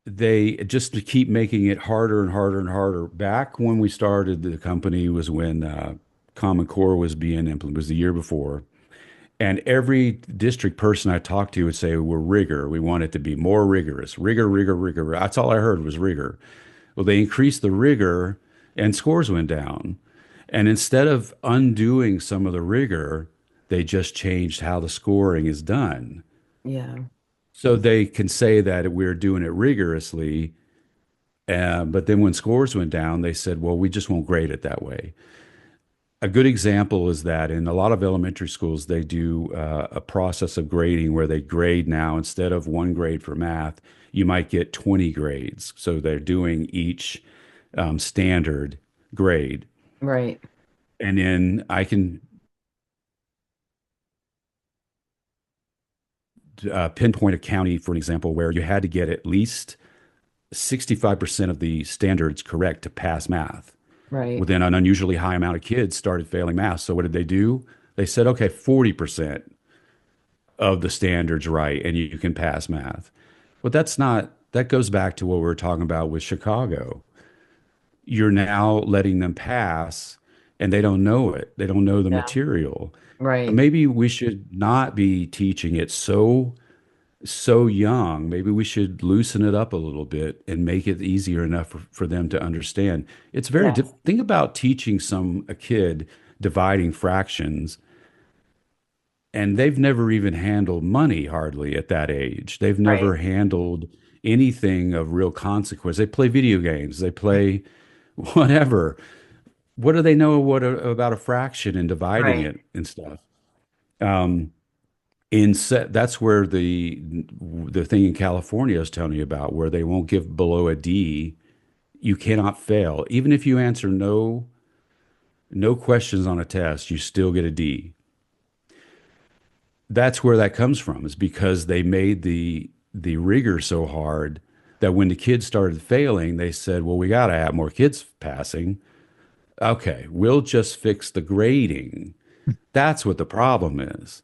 they just to keep making it harder and harder and harder. Back when we started the company was when Common Core was being implemented, was the year before. And every district person I talked to would say, we're rigor. We want it to be more rigorous. Rigor, rigor, rigor. That's all I heard was rigor. Well, they increased the rigor and scores went down. And instead of undoing some of the rigor, they just changed how the scoring is done. Yeah. So they can say that we're doing it rigorously. But then when scores went down, they said, well, we just won't grade it that way. A good example is that in a lot of elementary schools, they do a process of grading where they grade now instead of one grade for math, you might get 20 grades. So they're doing each standard grade. Right. And then I can pinpoint a county, for an example, where you had to get at least 65% of the standards correct to pass math. Right. Well, then an unusually high amount of kids started failing math. So what did they do? They said, okay, 40% of the standards right, and you can pass math. But that's not, that goes back to what we were talking about with Chicago. You're now letting them pass and they don't know it. They don't know the Yeah. material. Right. Maybe we should not be teaching it so young. Maybe we should loosen it up a little bit and make it easier enough for them to understand. It's very Yes. think about teaching a kid dividing fractions, and they've never even handled money hardly at that age. They've Right. never handled anything of real consequence. They play video games, they play whatever. What do they know about a fraction and dividing Right. it and stuff? Um, that's where the thing in California I was telling you about, where they won't give below a D. You cannot fail. Even if you answer no questions on a test, you still get a D. That's where that comes from, is because they made the rigor so hard that when the kids started failing, they said, well, we got to have more kids passing. Okay, we'll just fix the grading. That's what the problem is.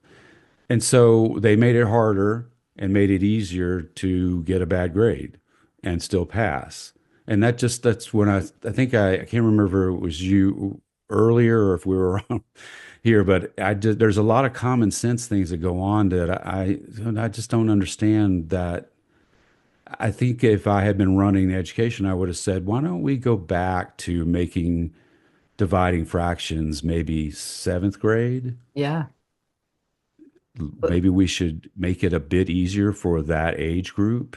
And so they made it harder and made it easier to get a bad grade and still pass. And that's when I think I can't remember if it was you earlier or if we were around here, but there's a lot of common sense things that go on that I just don't understand. That I think if I had been running the education, I would have said, why don't we go back to making dividing fractions maybe seventh grade? Yeah. But Maybe we should make it a bit easier for that age group.